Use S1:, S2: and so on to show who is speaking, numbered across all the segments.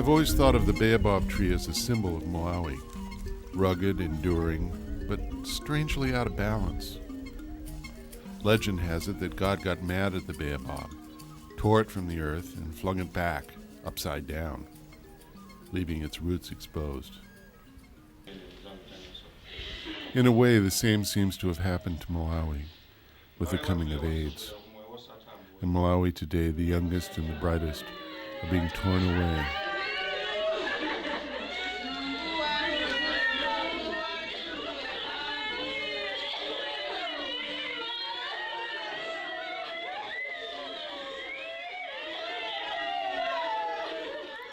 S1: I've always thought of the baobab tree as a symbol of Malawi, rugged, enduring, but strangely out of balance. Legend has it that God got mad at the baobab, tore it from the earth, and flung it back, upside down, leaving its roots exposed. In a way, the same seems to have happened to Malawi with the coming of AIDS. In Malawi today, the youngest and the brightest are being torn away.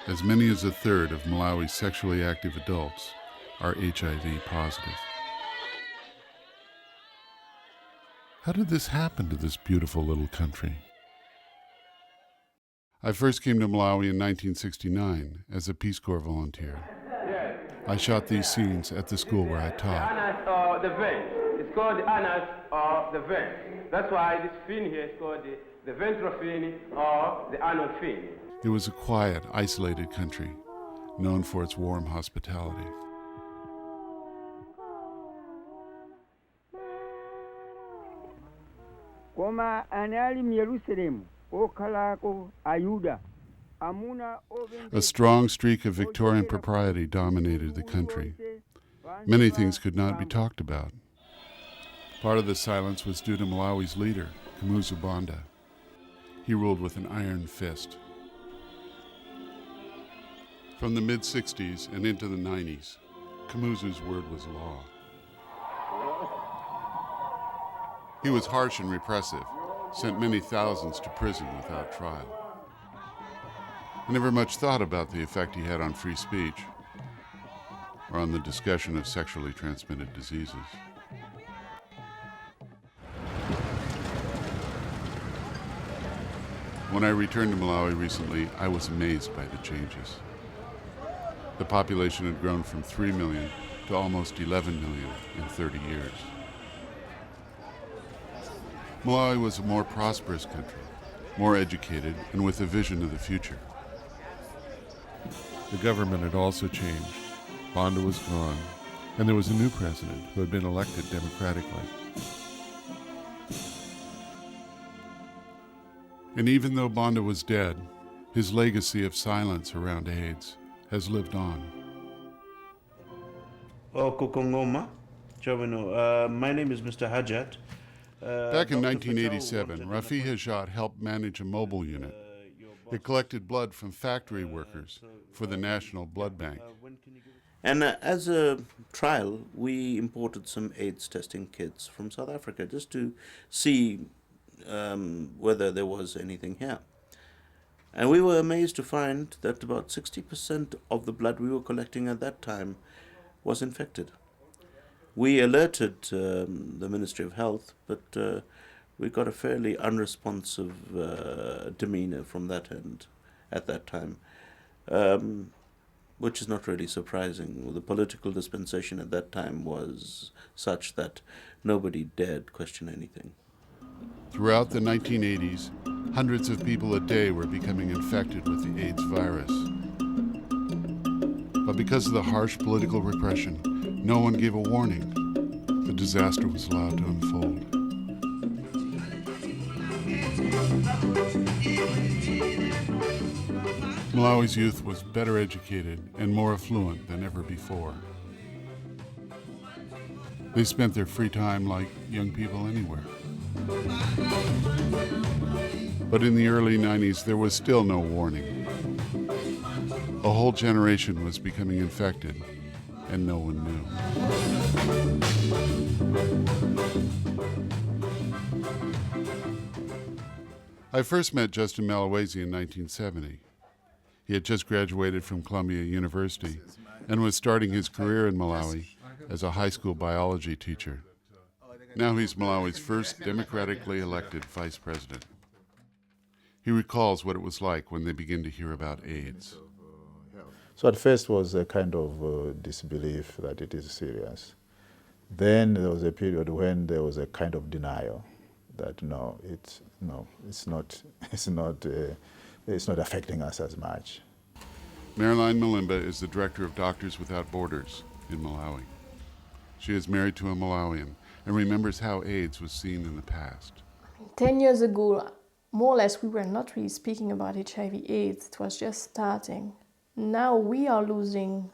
S1: As many as a third of Malawi's sexually active adults are HIV positive. How did this happen to this beautiful little country? I first came to Malawi in 1969 as a Peace Corps volunteer. I shot these scenes at the school where I taught.
S2: The anus or the vein. It's called the anus or the vein. That's why this fin here is called the ventral fin or the anal fin.
S1: It was a quiet, isolated country, known for its warm hospitality. A strong streak of Victorian propriety dominated the country. Many things could not be talked about. Part of the silence was due to Malawi's leader, Kamuzu Banda. He ruled with an iron fist. From the mid-60s and into the 90s, Kamuzu's word was law. He was harsh and repressive, sent many thousands to prison without trial. I never much thought about the effect he had on free speech or on the discussion of sexually transmitted diseases. When I returned to Malawi recently, I was amazed by the changes. The population had grown from 3 million to almost 11 million in 30 years. Malawi was a more prosperous country, more educated, and with a vision of the future. The government had also changed. Banda was gone, and there was a new president who had been elected democratically. And even though Banda was dead, his legacy of silence around AIDS has lived on.
S3: My name is Mr. Hajat.
S1: Back in 1987, Rafi Hajat helped manage a mobile unit. It collected blood from factory workers for the National Blood Bank.
S3: And as a trial, we imported some AIDS testing kits from South Africa just to see whether there was anything here. And we were amazed to find that about 60% of the blood we were collecting at that time was infected. We alerted the Ministry of Health, but we got a fairly unresponsive demeanor from that end at that time, which is not really surprising. The political dispensation at that time was such that nobody dared question anything.
S1: Throughout the 1980s, hundreds of people a day were becoming infected with the AIDS virus. But because of the harsh political repression, no one gave a warning. The disaster was allowed to unfold. Malawi's youth was better educated and more affluent than ever before. They spent their free time like young people anywhere. But in the early 90s, there was still no warning. A whole generation was becoming infected, and no one knew. I first met Justin Malawezi in 1970. He had just graduated from Columbia University and was starting his career in Malawi as a high school biology teacher. Now he's Malawi's first democratically elected vice president. He recalls what it was like when they began to hear about AIDS.
S4: So at first was a kind of disbelief that it is serious. Then there was a period when there was a kind of denial that it's not affecting us as much.
S1: Marilyn Malimba is the director of Doctors Without Borders in Malawi. She is married to a Malawian and remembers how AIDS was seen in the past.
S5: 10 years ago, more or less, we were not really speaking about HIV/AIDS. It was just starting. Now we are losing.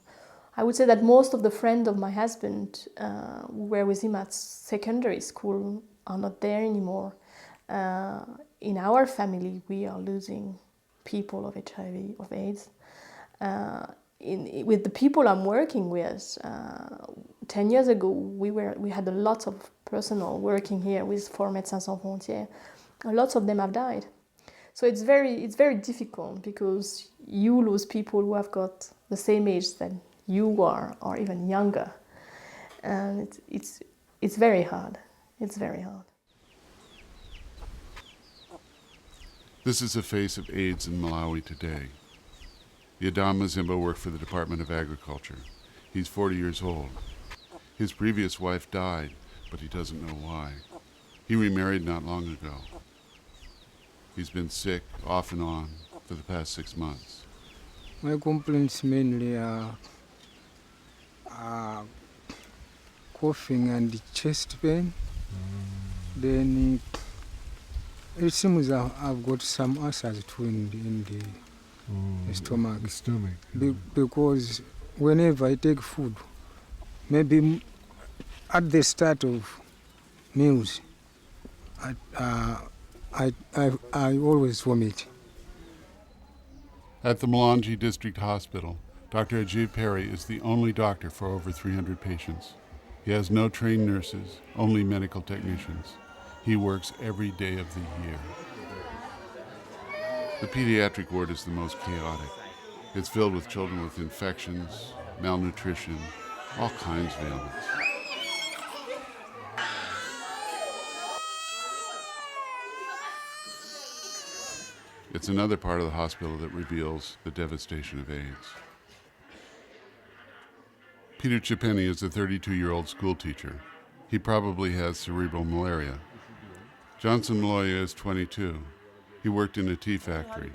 S5: I would say that most of the friends of my husband who were with him at secondary school are not there anymore. In our family, we are losing people of HIV, of AIDS. With the people I'm working with, 10 years ago, we had a lot of personnel working here with for Médecins Sans Frontières. Lots of them have died. So it's very difficult because you lose people who have got the same age that you are, or even younger, and it's very hard. It's very hard.
S1: This is the face of AIDS in Malawi today. Yadam Mazimba worked for the Department of Agriculture. He's 40 years old. His previous wife died, but he doesn't know why. He remarried not long ago. He's been sick, off and on, for the past 6 months.
S6: My complaints mainly are coughing and chest pain. Then it seems I've got some ulcers too in the stomach.
S7: The stomach.
S6: Because whenever I take food, maybe at the start of meals, I always vomit.
S1: At the Malonji District Hospital, Dr. Ajib Perry is the only doctor for over 300 patients. He has no trained nurses, only medical technicians. He works every day of the year. The pediatric ward is the most chaotic. It's filled with children with infections, malnutrition, all kinds of ailments. It's another part of the hospital that reveals the devastation of AIDS. Peter Chipeni is a 32-year-old school teacher. He probably has cerebral malaria. Johnson Maloya is 22. He worked in a tea factory.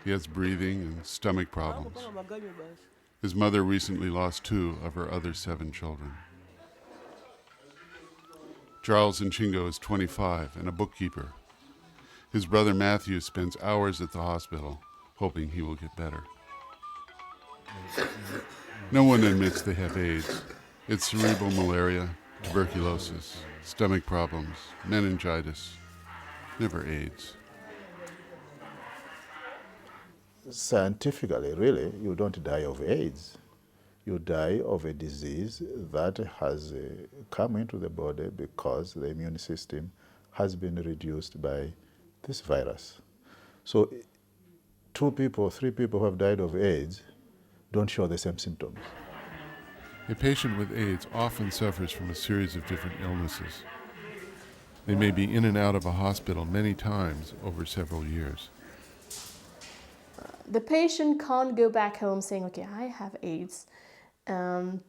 S1: He has breathing and stomach problems. His mother recently lost 2 of her other 7 children. Charles Nchingo is 25 and a bookkeeper. His brother Matthew spends hours at the hospital, hoping he will get better. No one admits they have AIDS. It's cerebral malaria, tuberculosis, stomach problems, meningitis, never AIDS.
S4: Scientifically, really, you don't die of AIDS. You die of a disease that has come into the body because the immune system has been reduced by this virus. So 2 people, 3 people who have died of AIDS don't show the same symptoms.
S1: A patient with AIDS often suffers from a series of different illnesses. They may be in and out of a hospital many times over several years.
S5: The patient can't go back home saying, okay, I have AIDS, and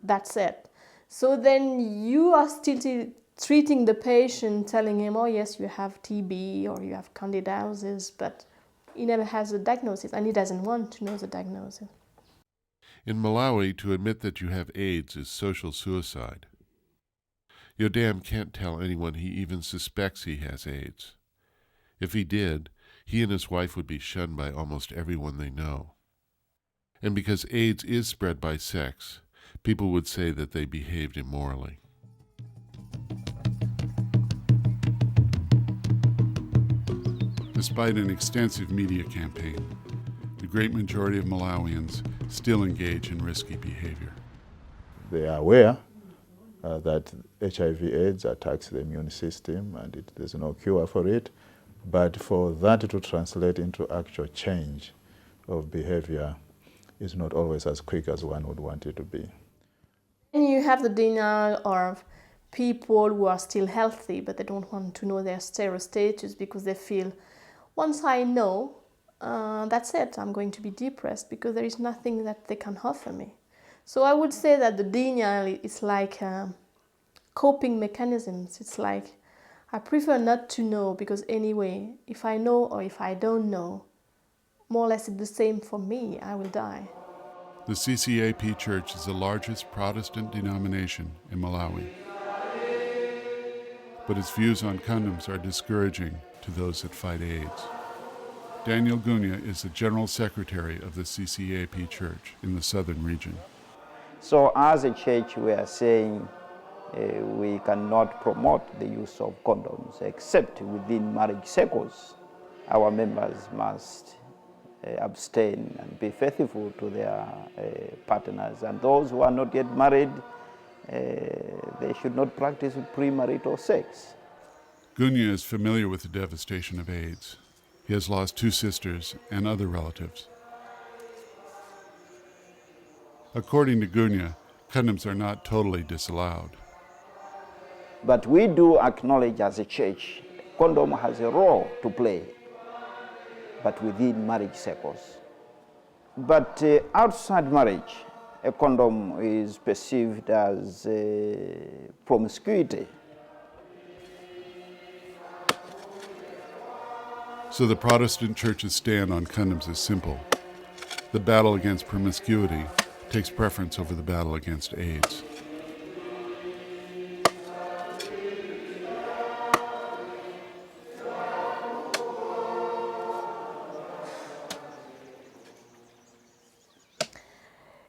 S5: that's it. So then you are still treating the patient, telling him, oh yes, you have TB or you have candidiasis, but he never has a diagnosis and he doesn't want to know the diagnosis.
S1: In Malawi, to admit that you have AIDS is social suicide. Yodam can't tell anyone he even suspects he has AIDS. If he did, he and his wife would be shunned by almost everyone they know. And because AIDS is spread by sex, people would say that they behaved immorally. Despite an extensive media campaign, the great majority of Malawians still engage in risky behavior.
S4: They are aware that HIV/AIDS attacks the immune system and there's no cure for it, but for that to translate into actual change of behavior is not always as quick as one would want it to be.
S5: And you have the denial of people who are still healthy, but they don't want to know their status because they feel, once I know, that's it, I'm going to be depressed because there is nothing that they can offer me. So I would say that the denial is like coping mechanisms. It's like, I prefer not to know because anyway, if I know or if I don't know, more or less it's the same for me, I will die.
S1: The CCAP Church is the largest Protestant denomination in Malawi. But its views on condoms are discouraging to those that fight AIDS. Daniel Gunya is the General Secretary of the CCAP Church in the southern region.
S7: So as a church, we are saying we cannot promote the use of condoms except within marriage circles. Our members must abstain and be faithful to their partners. And those who are not yet married, they should not practice premarital sex.
S1: Gunya is familiar with the devastation of AIDS. He has lost 2 sisters and other relatives. According to Gunya, condoms are not totally disallowed.
S7: But we do acknowledge as a church, condom has a role to play, but within marriage circles. But outside marriage, a condom is perceived as promiscuity.
S1: So the Protestant Church's stand on condoms is simple. The battle against promiscuity takes preference over the battle against AIDS.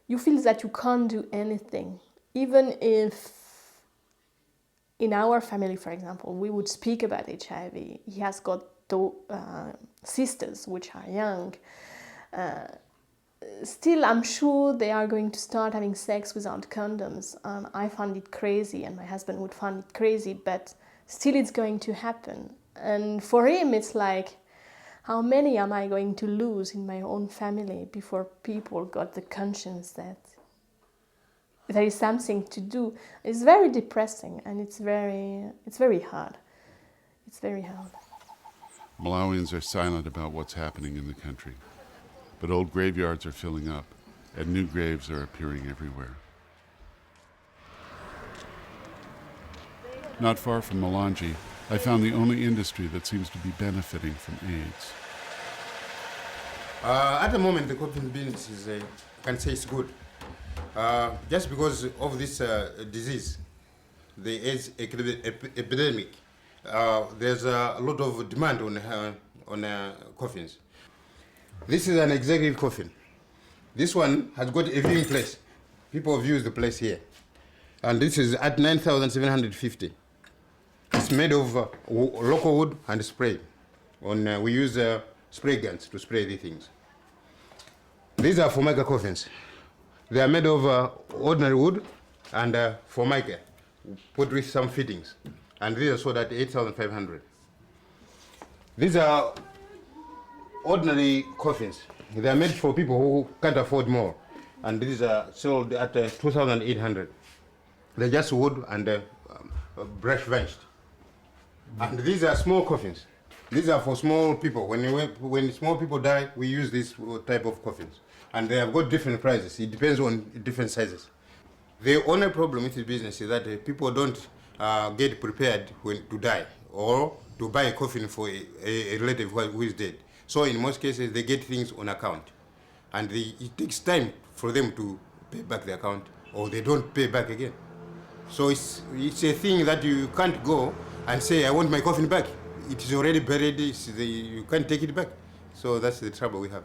S5: You feel that you can't do anything. Even if in our family, for example, we would speak about HIV, he has got sisters which are young. Still, I'm sure they are going to start having sex without condoms. I find it crazy, and my husband would find it crazy, but still it's going to happen. And for him, it's like, how many am I going to lose in my own family before people got the conscience that there is something to do? It's very depressing, and it's very hard. It's very hard.
S1: Malawians are silent about what's happening in the country. But old graveyards are filling up, and new graves are appearing everywhere. Not far from Malanje, I found the only industry that seems to be benefiting from AIDS.
S8: At the moment, the coffin business is, I can say it's good. Just because of this disease, the AIDS epidemic, there's a lot of demand on coffins. This is an executive coffin. This one has got a viewing place. People have used the place here. And this is at 9,750. It's made of local wood and spray. We use spray guns to spray these things. These are Formica coffins. They are made of ordinary wood and Formica, put with some fittings. And these are sold at 8,500. These are ordinary coffins. They are made for people who can't afford more. And these are sold at 2,800. They're just wood and brush varnished. And these are small coffins. These are for small people. When small people die, we use this type of coffins. And they have got different prices. It depends on different sizes. The only problem with the business is that people don't get prepared to die or to buy a coffin for a relative who is dead. So in most cases, they get things on account. And it takes time for them to pay back the account, or they don't pay back again. So it's a thing that you can't go and say, I want my coffin back. It is already buried, you can't take it back. So that's the trouble we have.